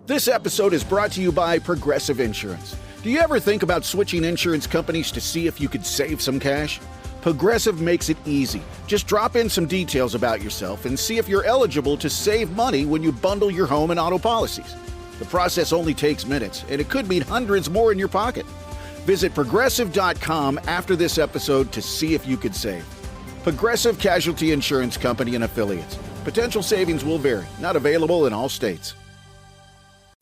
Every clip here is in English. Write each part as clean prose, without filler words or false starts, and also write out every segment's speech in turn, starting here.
This episode is brought to you by Progressive Insurance. Do you ever think about switching insurance companies to see if you could save some cash? Progressive makes it easy. Just drop in some details about yourself and see if you're eligible to save money when you bundle your home and auto policies. The process only takes minutes, and it could mean hundreds more in your pocket. Visit Progressive.com after this episode to see if you could save. Progressive Casualty Insurance Company and Affiliates. Potential savings will vary. Not available in all states.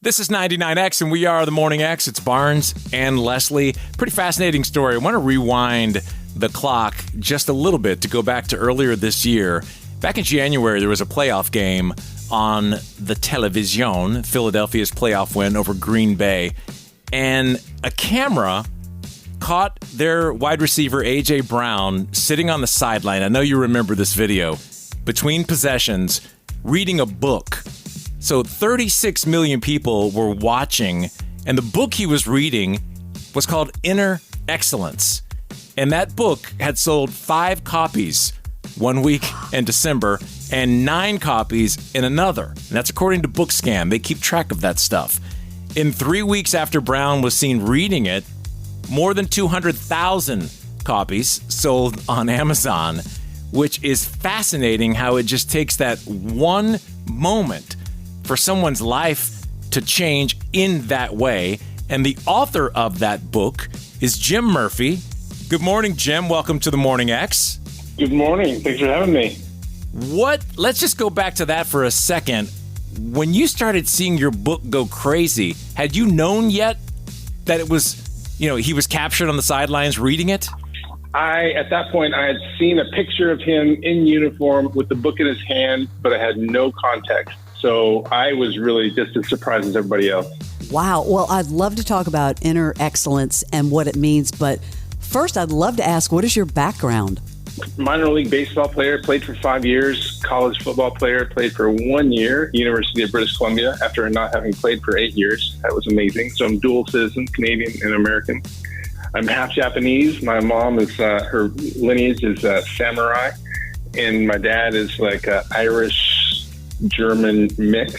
This is 99X, and we are the Morning X. It's Barnes and Leslie. Pretty fascinating story. I want to rewind the clock just a little bit to go back to earlier this year. Back in January, there was a playoff game on the television, Philadelphia's playoff win over Green Bay, and a camera caught their wide receiver, A.J. Brown, sitting on the sideline. I know you remember this video. Between possessions, reading a book. So 36 million people were watching, and the book he was reading was called Inner Excellence. And that book had sold 5 copies one week in December and 9 copies in another. And that's according to BookScan. They keep track of that stuff. In 3 weeks after Brown was seen reading it, more than 200,000 copies sold on Amazon, which is fascinating how it just takes that one moment for someone's life to change in that way. And the author of that book is Jim Murphy. Good morning, Jim. Welcome to the Morning X. Good morning. Thanks for having me. Let's just go back to that for a second. When you started seeing your book go crazy, had you known yet that it was, he was captured on the sidelines reading it? At that point, I had seen a picture of him in uniform with the book in his hand, but I had no context. So I was really just as surprised as everybody else. Wow. Well, I'd love to talk about inner excellence and what it means. But first, I'd love to ask, what is your background? Minor league baseball player, played for 5 years. College football player, played for 1 year. University of British Columbia, after not having played for 8 years. That was amazing. So I'm dual citizen, Canadian and American. I'm half Japanese. My mom is, her lineage is samurai. And my dad is like Irish-German mix.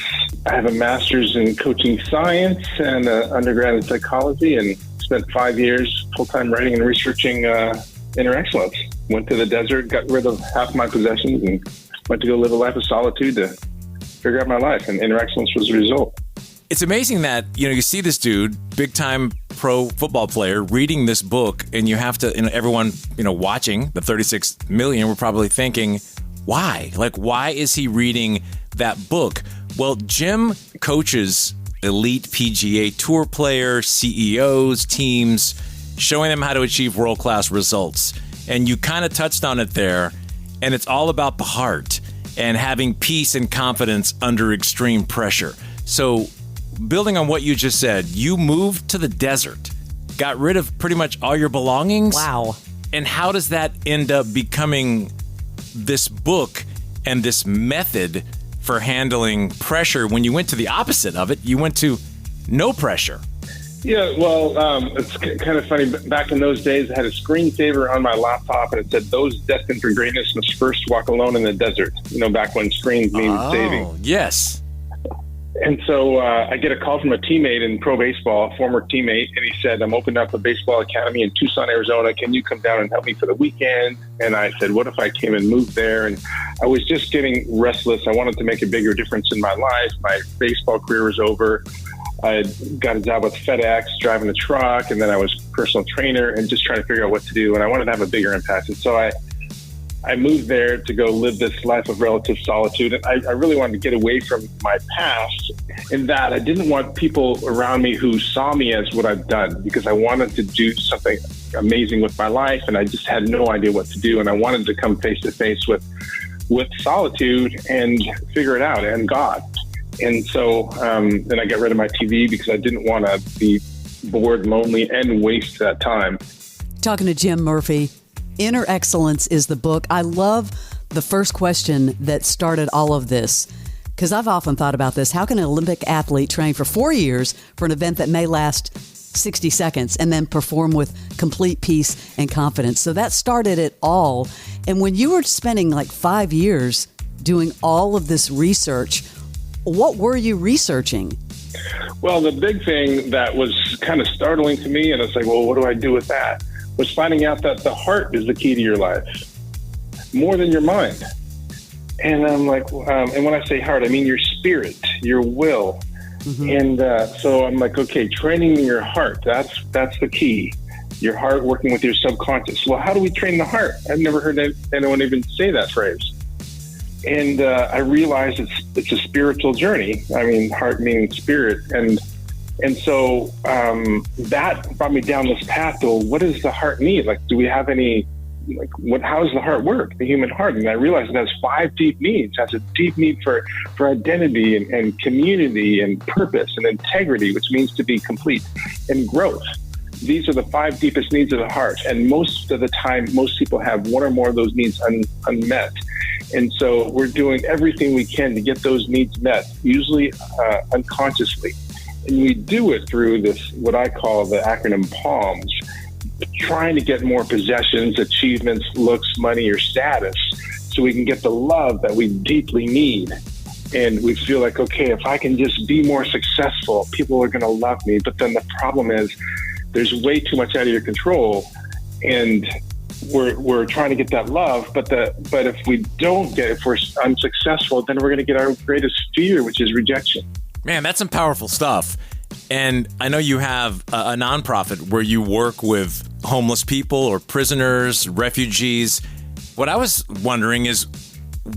I have a master's in coaching science and an undergrad in psychology, and spent 5 years full-time writing and researching inner excellence. Went to the desert, got rid of half my possessions, and went to go live a life of solitude to figure out my life, and inner excellence was the result. It's amazing that, you see this dude, big-time pro football player, reading this book, and you have to, everyone, watching, the 36 million, were probably thinking, why? Like, why is he reading that book? Well, Jim coaches elite PGA Tour players, CEOs, teams, showing them how to achieve world-class results. And you kind of touched on it there, and it's all about the heart and having peace and confidence under extreme pressure. So, building on what you just said, you moved to the desert, got rid of pretty much all your belongings. Wow. And how does that end up becoming this book and this method for handling pressure when you went to the opposite of it? You went to no pressure. Yeah, well, it's kind of funny. Back in those days, I had a screensaver on my laptop, and it said, "Those destined for greatness must first walk alone in the desert." Back when screens mean saving. Oh, yes. And so I get a call from a teammate in pro baseball, a former teammate, and he said, "I'm opening up a baseball academy in Tucson, Arizona. Can you come down and help me for the weekend?" And I said, "What if I came and moved there?" And I was just getting restless. I wanted to make a bigger difference in my life. My baseball career was over. I got a job with FedEx, driving a truck, and then I was personal trainer and just trying to figure out what to do. And I wanted to have a bigger impact. And so I moved there to go live this life of relative solitude. And I really wanted to get away from my past, in that I didn't want people around me who saw me as what I've done, because I wanted to do something amazing with my life, and I just had no idea what to do. And I wanted to come face to face with solitude and figure it out, and God. And so then I got rid of my TV because I didn't want to be bored, lonely, and waste that time. Talking to Jim Murphy. Inner Excellence is the book. I love the first question that started all of this, because I've often thought about this. How can an Olympic athlete train for 4 years for an event that may last 60 seconds and then perform with complete peace and confidence? So that started it all. And when you were spending like 5 years doing all of this research, what were you researching? Well, the big thing that was kind of startling to me, and it's like, well, what do I do with that? Was finding out that the heart is the key to your life more than your mind. And I'm like, and when I say heart, I mean your spirit, your will. And so I'm like, okay, training your heart, that's the key. Your heart working with your subconscious. Well, how do we train the heart? I've never heard anyone even say that phrase. And I realized it's a spiritual journey. I mean, heart meaning spirit. And so that brought me down this path to, what does the heart need? Like, do we have any, how does the heart work, the human heart? And I realized it has 5 deep needs. It has a deep need for identity and community and purpose and integrity, which means to be complete, and growth. These are the 5 deepest needs of the heart. And most of the time, most people have one or more of those needs unmet. And so we're doing everything we can to get those needs met, usually unconsciously. And we do it through this, what I call the acronym PALMS, trying to get more possessions, achievements, looks, money, or status, so we can get the love that we deeply need. And we feel like, okay, if I can just be more successful, people are going to love me. But then the problem is there's way too much out of your control. And we're trying to get that love, but if we don't get it, if we're unsuccessful, then we're going to get our greatest fear, which is rejection. Man, that's some powerful stuff. And I know you have a nonprofit where you work with homeless people or prisoners, refugees. What I was wondering is,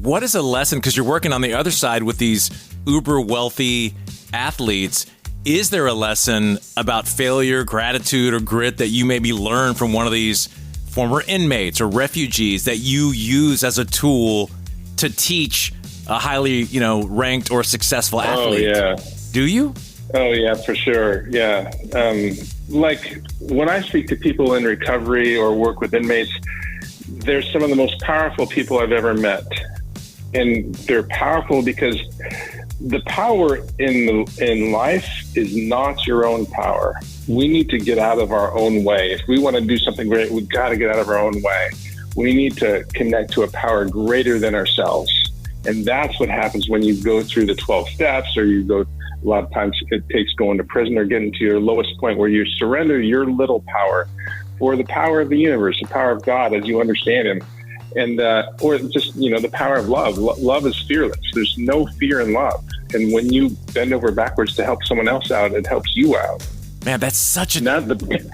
what is a lesson, because you're working on the other side with these uber wealthy athletes, is there a lesson about failure, gratitude, or grit that you maybe learn from one of these former inmates or refugees that you use as a tool to teach a highly, ranked or successful athlete? Oh, yeah. Do you? Oh, yeah, for sure. Yeah. Like when I speak to people in recovery or work with inmates, they're some of the most powerful people I've ever met. And they're powerful because the power in life is not your own power. We need to get out of our own way. If we want to do something great, we've got to get out of our own way. We need to connect to a power greater than ourselves. And that's what happens when you go through the 12 steps, or you go, a lot of times it takes going to prison or getting to your lowest point where you surrender your little power for the power of the universe, the power of God as you understand him. And, or just, the power of love. Love is fearless. There's no fear in love. And when you bend over backwards to help someone else out, it helps you out. Man, that's such an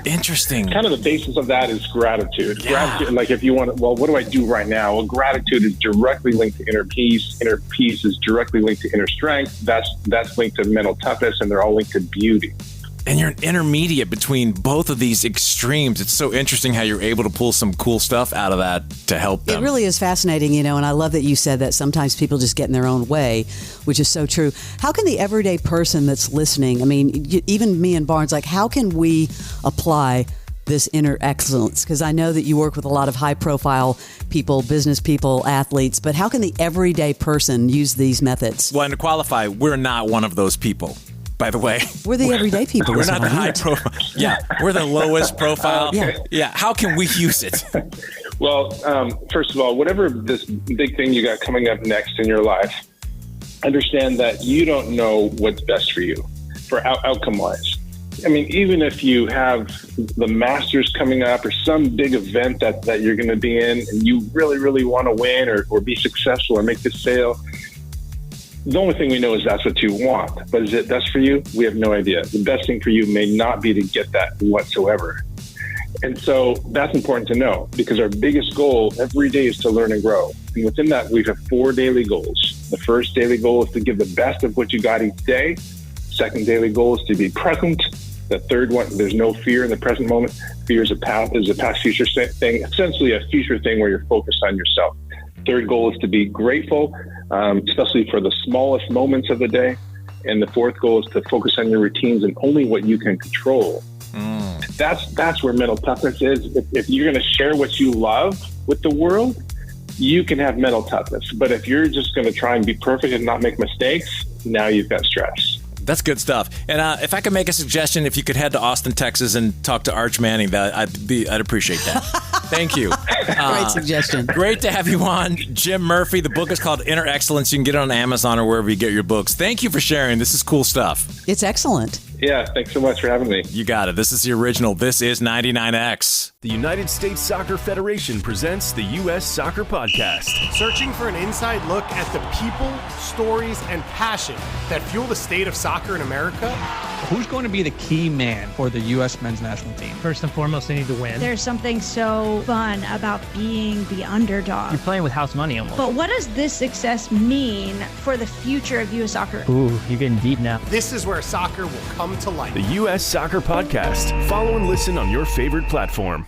interesting. Kind of the basis of that is gratitude. Yeah. Gratitude, like if you want to, well, what do I do right now? Well, gratitude is directly linked to inner peace. Inner peace is directly linked to inner strength. That's linked to mental toughness, and they're all linked to beauty. And you're an intermediate between both of these extremes. It's so interesting how you're able to pull some cool stuff out of that to help them. It really is fascinating, and I love that you said that sometimes people just get in their own way, which is so true. How can the everyday person that's listening, I mean, even me and Barnes, like, how can we apply this inner excellence? Because I know that you work with a lot of high-profile people, business people, athletes, but how can the everyday person use these methods? Well, and to qualify, we're not one of those people. By the way, we're the everyday people. We're not the high profile. Yeah, we're the lowest profile. Yeah. How can we use it? Well, first of all, whatever this big thing you got coming up next in your life, understand that you don't know what's best for you, for outcome-wise. I mean, even if you have the Masters coming up or some big event that you're going to be in, and you really, really want to win or be successful or make this sale, the only thing we know is that's what you want. But is it best for you? We have no idea. The best thing for you may not be to get that whatsoever. And so that's important to know, because our biggest goal every day is to learn and grow. And within that, we have 4 daily goals. The first daily goal is to give the best of what you got each day. Second daily goal is to be present. The third one, there's no fear in the present moment. Fear is a past future thing, essentially a future thing where you're focused on yourself. Third goal is to be grateful, especially for the smallest moments of the day. And the fourth goal is to focus on your routines and only what you can control. That's where mental toughness is. If you're going to share what you love with the world, you can have mental toughness. But if you're just going to try and be perfect and not make mistakes, now you've got stress. That's good stuff. And if I could make a suggestion, if you could head to Austin, Texas and talk to Arch Manning, I'd appreciate that. Thank you. Great suggestion. Great to have you on, Jim Murphy. The book is called Inner Excellence. You can get it on Amazon or wherever you get your books. Thank you for sharing. This is cool stuff. It's excellent. Yeah, thanks so much for having me. You got it. This is the original. This is 99X. The United States Soccer Federation presents the U.S. Soccer Podcast. Searching for an inside look at the people, stories, and passion that fuel the state of soccer in America. Who's going to be the key man for the U.S. men's national team? First and foremost, they need to win. There's something so fun about being the underdog. You're playing with house money almost. But what does this success mean for the future of U.S. soccer? Ooh, you're getting deep now. This is where soccer will come to life. The U.S. Soccer Podcast. Follow and listen on your favorite platform.